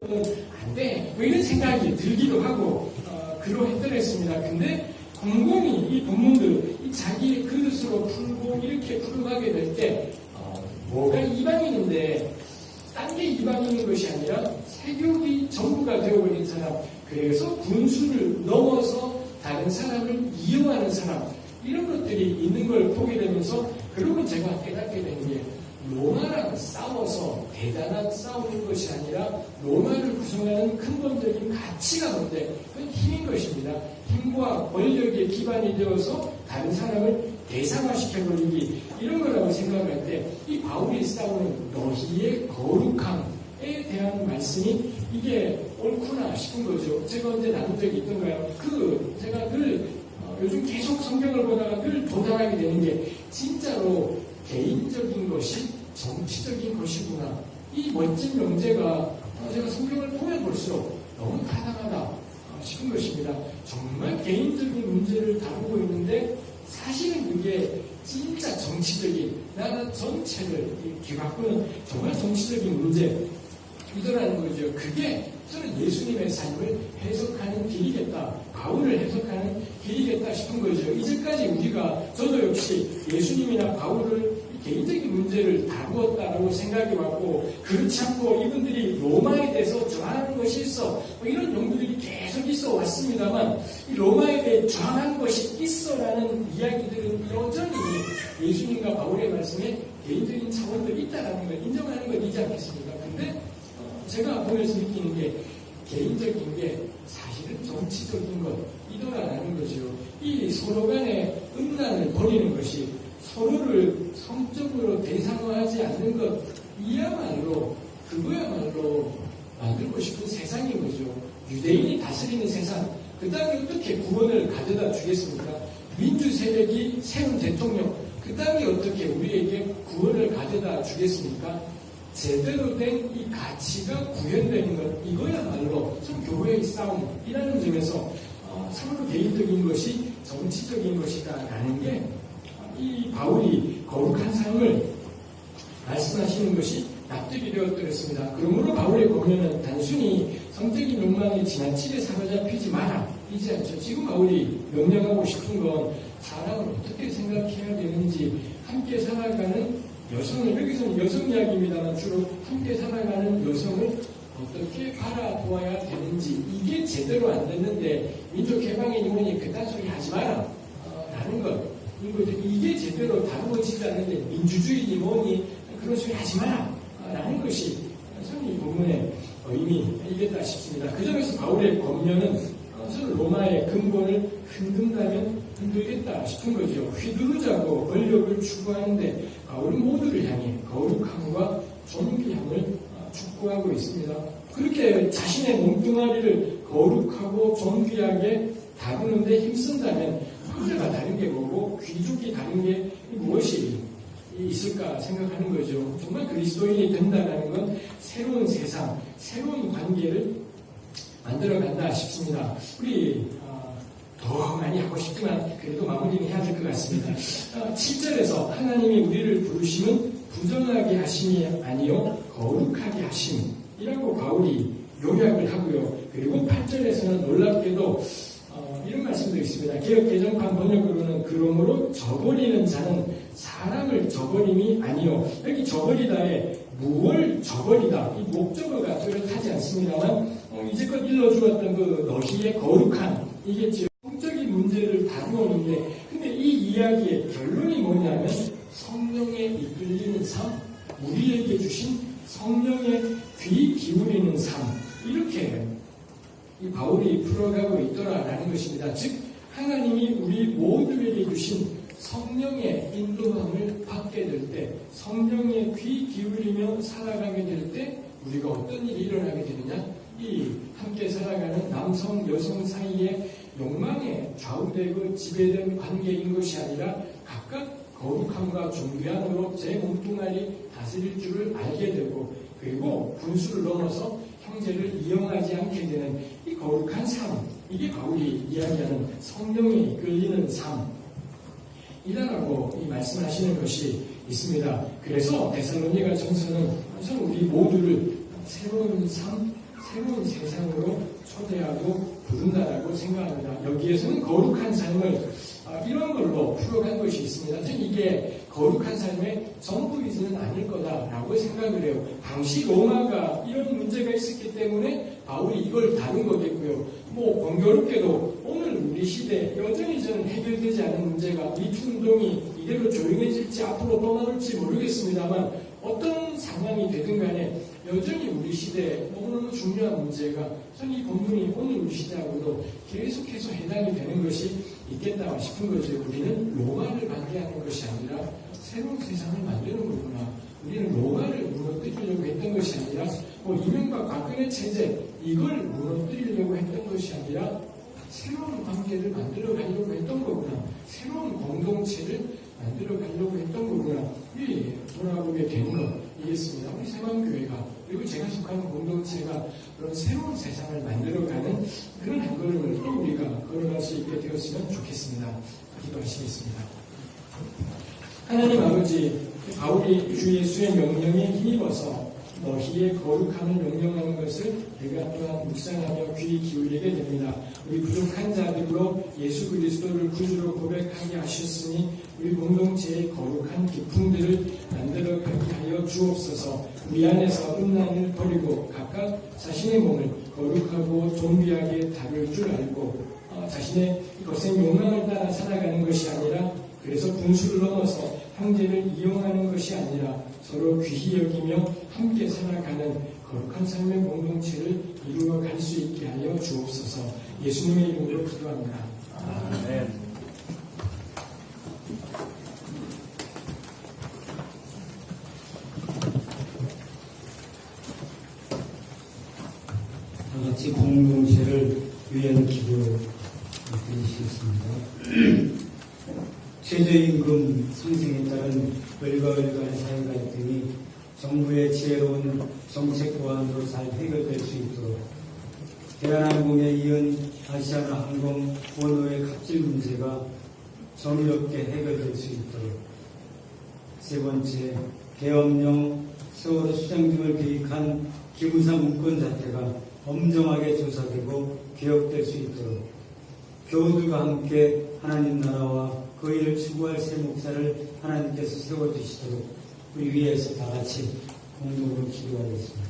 안 돼. 뭐 이런 생각이 들기도 하고, 그러했더랬습니다. 근데 곰곰이 이 본문들, 자기의 그릇으로 풀고 이렇게 풀어가게 될 때, 뭐가 이방인인데, 딴 게 이방인인 것이 아니라 세교이 전부가 되어버린 사람, 그래서 분수를 넘어서 다른 사람을 이용하는 사람, 이런 것들이 있는 걸 보게 되면서, 그러고 제가 깨닫게 된 게, 로마랑 싸워서 대단한 싸우는 것이 아니라 로마를 구성하는 근본적인 가치가 뭔데 그건 힘인 것입니다. 힘과 권력의 기반이 되어서 다른 사람을 대상화시켜버리기 이런 거라고 생각할 때 이 바울이 싸우는 너희의 거룩함에 대한 말씀이 이게 옳구나 싶은 거죠. 제가 언제 나눈 적이 있던가요? 제가 늘 요즘 계속 성경을 보다가 늘 도달하게 되는 게 진짜로 개인적인 것이 정치적인 것이구나. 이 멋진 명제가 제가 성경을 보면 볼수록 너무 타당하다 싶은 것입니다. 정말 개인적인 문제를 다루고 있는데 사실은 그게 진짜 정치적인 나라 전체를 뒤바꾸는 정말 정치적인 문제이더라는 거죠. 그게 저는 예수님의 삶을 해석하는 길이겠다. 바울을 해석하는 길이겠다 싶은 거죠. 이제까지 저도 역시 예수님이나 바울을 개인적인 문제를 다루었다라고 생각해왔고, 그렇지 않고 이분들이 로마에 대해서 저항하는 것이 있어. 이런 용도들이 계속 있어 왔습니다만, 이 로마에 대해 저항하는 것이 있어라는 이야기들은 여전히 예수님과 바울의 말씀에 개인적인 차원들이 있다라는 걸 인정하는 것이지 않겠습니까? 근데 제가 보면서 느끼는 게 개인적인 게 사실은 정치적인 것이더라라는 거죠. 이 서로 간의 음란을 버리는 것이 서로를 성적으로 대상화하지 않는 것, 그거야말로 만들고 싶은 세상인 거죠. 유대인이 다스리는 세상, 그 땅에 어떻게 구원을 가져다 주겠습니까? 민주 세력이 세운 대통령, 그 땅이 어떻게 우리에게 구원을 가져다 주겠습니까? 제대로 된 이 가치가 구현되는 것, 이거야말로 참 교회의 싸움이라는 점에서 서로 개인적인 것이 정치적인 것이다라는 게 이 바울이 거룩한 삶을 말씀하시는 것이 납득이 되었더랬습니다. 그러므로 바울의 권면은 단순히 성적인 욕망에 지나치게 사로잡히지 마라 이지 않죠. 지금 바울이 명령하고 싶은 건 사람을 어떻게 생각해야 되는지, 함께 살아가는 여성을, 여기서는 여성 이야기입니다만 주로 함께 살아가는 여성을 어떻게 바라보아야 되는지, 이게 제대로 안 됐는데 민족해방이니 뭐니 그딴 소리 하지 마라 라는 것, 이게 제대로 다루어지지 않는데 민주주의니 뭐니 그런 소리 하지 마라 라는 것이 참 이 본문의 의미이겠다 싶습니다. 그 점에서 바울의 권면은 저는 로마의 근본을 흔든다면 흔들겠다 싶은 거죠. 휘두르자고 권력을 추구하는데 바울은 모두를 향해 거룩함과 존귀함을 축구하고 있습니다. 그렇게 자신의 몸뚱아리를 거룩하고 존귀하게 다루는데 힘쓴다면 형제가 다른 게 뭐고 귀족이 다른 게 무엇이 있을까 생각하는 거죠. 정말 그리스도인이 된다는 건 새로운 세상, 새로운 관계를 만들어간다 싶습니다. 우리 더 많이 하고 싶지만 그래도 마무리는 해야 될 것 같습니다. 7절에서 하나님이 우리를 부르심은 부정하게 하심이 아니요 거룩하게 하심이라고 바울이 요약을 하고요. 그리고 8절에서는 놀랍게도 이런 말씀도 있습니다. 개역개정판 번역으로는 그러므로 저버리는 자는 사람을 저버림이 아니요. 여기 저버리다에 무얼 저버리다, 이 목적어가 뚜렷하지 않습니다만 이제껏 일러주었던 그 너희의 거룩한, 이게 성적인 문제를 다루었는데, 근데 이 이야기의 결론이 뭐냐면 성령에 이끌리는 삶, 우리에게 주신 성령의 귀 기울이는 삶, 이렇게 이 바울이 풀어가고 있더라라는 것입니다. 즉 하나님이 우리 모두에게 주신 성령의 인도함을 받게 될 때, 성령의 귀 기울이며 살아가게 될 때 우리가 어떤 일이 일어나게 되느냐, 이 함께 살아가는 남성 여성 사이의 욕망에 좌우되고 지배된 관계인 것이 아니라 각각 거룩함과 존귀함으로 제 몸뚱아리 다스릴 줄을 알게 되고, 그리고 분수를 넘어서 형제를 이용하지 않게 되는 이 거룩한 삶, 이게 바울이 이야기하는 성령에 이끌리는 삶이라고 말씀하시는 것이 있습니다. 그래서 데살로니가 전서는 우리 모두를 새로운 삶, 새로운 세상으로 초대하고 부른다라고 생각합니다. 여기에서는 거룩한 삶을 이런 걸로 풀어간 것이 있습니다. 저는 이게 거룩한 삶의 전부이지는 않을 거다라고 생각을 해요. 당시 로마가 이런 문제가 있었기 때문에 바울이 이걸 다룬 거겠고요. 공교롭게도 오늘 우리 시대 여전히 저는 해결되지 않은 문제가 미투 운동이 이대로 조용해질지 앞으로 또 나올지 모르겠습니다만 어떤 상황이 되든 간에 여전히 우리 시대에 너무너무 중요한 문제가 저는 이 본문이 오늘 우리 시대하고도 계속해서 해당이 되는 것이 있겠다 싶은 거죠. 우리는 로마를 반대하는 것이 아니라 새로운 세상을 만드는 거구나. 우리는 로마를 무너뜨리려고 했던 것이 아니라 이명박 박근혜 체제 이걸 무너뜨리려고 했던 것이 아니라 새로운 관계를 만들어 가려고 했던 거구나. 새로운 공동체를 만들어 가려고 했던 거구나. 이게 돌아보게 되는 거이겠습니다. 우리 새만교회가 그리고 제가 속하는 공동체가 그런 새로운 세상을 만들어가는 그런 한 걸음을 또 우리가 걸어갈 수 있게 되었으면 좋겠습니다. 기도하시겠습니다. 하나님 아버지, 바울이 주 예수의 명령에 힘입어서 너희의 거룩함을 명령하는 것을 우리가 또한 묵상하며 귀 기울이게 됩니다. 우리 부족한 자들로 예수 그리스도를 구주로 고백하게 하셨으니 우리 공동체의 거룩한 기풍들을 만들어가게 하여 주옵소서. 우리 안에서 음란을 버리고 각각 자신의 몸을 거룩하고 존귀하게 다룰 줄 알고 자신의 거센 욕망을 따라 살아가는 것이 아니라 그래서 분수를 넘어서 형제를 이용하는 것이 아니라 서로 귀히 여기며 함께 살아가는 거룩한 삶의 공동체를 이루어갈 수 있게 하여 주옵소서. 예수님의 이름으로 기도합니다. 아멘. 다같이 공동체를 위한 기도 드리시겠습니다. 최저임금 상승에 따른 을과을간의 사회갈등이 정부의 지혜로운 정책 보완으로 잘 해결될 수 있도록 대한항공에 이은 아시아나항공 원호의 갑질 문제가 정의롭게 해결될 수 있도록 세 번째, 계엄령 세월호 수장 등을 계획한 기무사 문건 자체가 엄정하게 조사되고 개혁될 수 있도록 교우들과 함께 하나님 나라와 그 일을 추구할 새 목사를 하나님께서 세워주시도록 우리 위에서 다 같이 공동으로 기도하겠습니다.